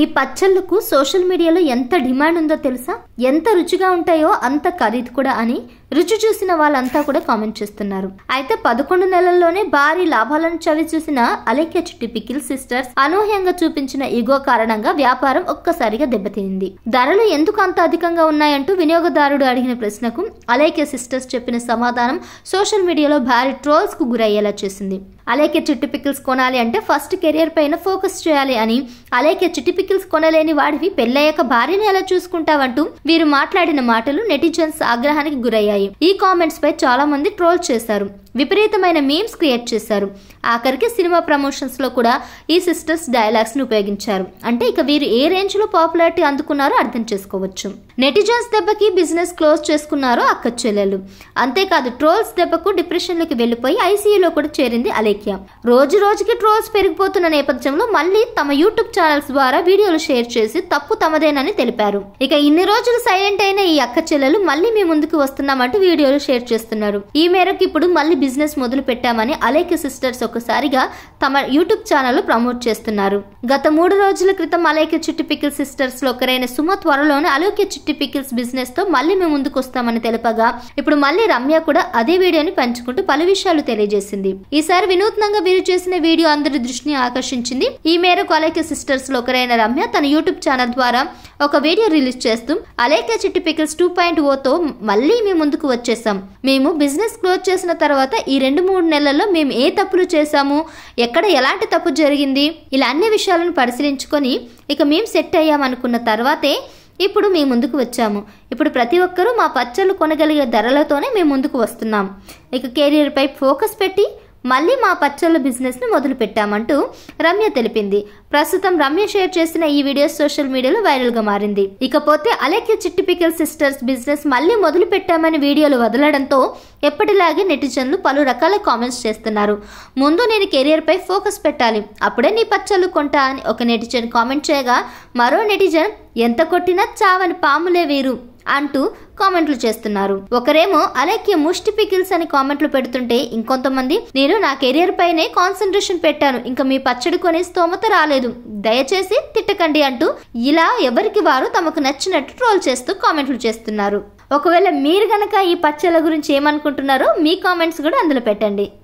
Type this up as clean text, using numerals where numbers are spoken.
ఈ పచ్చళ్ళకు సోషల్ మీడియాలో ఎంత డిమాండ్ ఉందో తెలుసా? ఎంత రుచిగా ఉంటాయో అంత ఖరీదు కూడా అని రుచి చూసిన వాళ్ళంతా కూడా కామెంట్ చేస్తున్నారు. అయితే 11 నెలల్లోనే భారీ లాభాలను చవి చూసిన అలేఖ్య చిట్టి పికిల్ సిస్టర్స్ అనూహ్యంగా చూపించిన ఈగో కారణంగా వ్యాపారం ఒక్కసారిగా దెబ్బతింది. ధరలు ఎందుకు అంత అధికంగా ఉన్నాయంటూ వినియోగదారుడు అడిగిన ప్రశ్నకు అలేఖ్య సిస్టర్స్ చెప్పిన సమాధానం సోషల్ మీడియాలో భారీ ట్రోల్స్ కు గురయ్యేలా చేసింది. అలేఖ్య చిట్టి పికిల్స్ కొనాలి అంటే ఫస్ట్ కెరియర్ పైన ఫోకస్ చేయాలి అని, అలేఖ్య చిట్టి పికిల్స్ కొనలేని వాడివి పెళ్ళయ్యాక భార్యని ఎలా చూసుకుంటావంటూ వీరు మాట్లాడిన మాటలు నెటిజన్స్ ఆగ్రహానికి గురయ్యాయి. ఈ కామెంట్స్ పై చాలా మంది ట్రోల్ చేశారు, విపరీతమైన మీమ్స్ క్రియేట్ చేశారు. ఆఖరికి సినిమా ప్రమోషన్స్ లో కూడా ఈ సిస్టర్స్ డైలాగ్స్ ని ఉపయోగించారు. అంటే ఇక వీరు ఏ రేంజ్ లో పాపులారిటీ అందుకున్నారో అర్థం చేసుకోవచ్చు. నెటిజన్స్ దెబ్బకి బిజినెస్ క్లోజ్ చేసుకున్నారో అక్క చెల్లెలు. అంతేకాదు ట్రోల్స్ దెబ్బకు డిప్రెషన్ లోకి వెళ్లిపోయి ఐసీయూలో కూడా చేరింది అలేఖ్య. రోజు రోజుకి ట్రోల్స్ పెరిగిపోతున్న నేపథ్యంలో మళ్ళీ తమ యూట్యూబ్ ఛానల్స్ ద్వారా వీడియోలు షేర్ చేసి తప్పు తమదేనని తెలిపారు. ఇక ఇన్ని రోజులు సైలెంట్ అయిన ఈ అక్క చెల్లెలు మళ్ళీ మీ ముందుకు వస్తున్నామంటూ వీడియోలు షేర్ చేస్తున్నారు. ఈ మేరకు ఇప్పుడు మళ్ళీ బిజినెస్ మొదలు పెట్టామని అలేఖ్య సిస్టర్స్ ఒకసారిగా తమ యూట్యూబ్ ఛానల్ ప్రమోట్ చేస్తున్నారు. గత 3 రోజుల క్రితం అలేఖ్య చిట్టి పికిల్స్ సిస్టర్స్ లో ఒకరైన సుమ త్వరలోనే అలేఖ్య చిట్టి పికిల్స్ బిజినెస్ తో మళ్ళీ మేము ముందుకు వస్తామని తెలపగా ఇప్పుడు మళ్ళీ రమ్య కూడా అదే వీడియోని పంచుకుంటూ పలు విషయాలు తెలియజేసింది. ఈసారి వినూత్నంగా వీరు చేసిన వీడియో అందరి దృష్టిని ఆకర్షించింది. ఈ మేరకు అలేఖ్య సిస్టర్స్ లో ఒకరైన రమ్య తన యూట్యూబ్ ఛానల్ ద్వారా ఒక వీడియో రిలీజ్ చేస్తూ అలేఖ్య చిట్టి పికిల్స్ 2.0తో మళ్ళీ మేము ముందుకు వచ్చేసాం. మేము బిజినెస్ క్లోజ్ చేసిన తర్వాత ఈ 2-3 నెలల్లో మేము ఏ తప్పులు చేశాము, ఎక్కడ ఎలాంటి తప్పు జరిగింది, ఇలా అన్ని విషయాలను పరిశీలించుకొని ఇక మేము సెట్ అయ్యామనుకున్న తర్వాతే ఇప్పుడు మేము ముందుకు వచ్చాము. ఇప్పుడు ప్రతి ఒక్కరూ మా పచ్చళ్ళు కొనగలిగే ధరలతోనే మేము ముందుకు వస్తున్నాం. ఇక కెరీర్ పై ఫోకస్ పెట్టి మళ్ళీ మా పచ్చళ్ళ బిజినెస్ ని మొదలు పెట్టామంటూ రమ్య తెలిపింది. ప్రస్తుతం రమ్య షేర్ చేసిన ఈ వీడియో సోషల్ మీడియాలో వైరల్ గా మారింది. ఇకపోతే అలేఖ్య చిట్టి పికిల్ సిస్టర్స్ బిజినెస్ మళ్ళీ మొదలు పెట్టామని వీడియోలు వదలడంతో ఎప్పటిలాగే నెటిజన్లు పలు రకాల కామెంట్స్ చేస్తున్నారు. ముందు నేను కెరియర్ పై ఫోకస్ పెట్టాలి, అప్పుడే నీ పచ్చళ్ళు కొంటా అని ఒక నెటిజన్ కామెంట్ చేయగా మరో నెటిజన్ ఎంత కొట్టినా చావని పాములే వీరు అంటూ కామెంట్లు చేస్తున్నారు. ఒకరేమో అలేఖ్య ముష్టి పికిల్స్ అని కామెంట్లు పెడుతుంటే ఇంకొంతమంది నేను నా కెరియర్ పైనే కాన్సన్ట్రేషన్ పెట్టాను, ఇంకా మీ పచ్చడి కొనే స్తోమత రాలేదు, దయచేసి తిట్టకండి అంటూ ఇలా ఎవరికి వారు తమకు నచ్చినట్టు ట్రోల్ చేస్తూ కామెంట్లు చేస్తున్నారు. ఒకవేళ మీరు గనక ఈ పచ్చళ్ళ గురించి ఏమనుకుంటున్నారో మీ కామెంట్స్ కూడా అందులో పెట్టండి.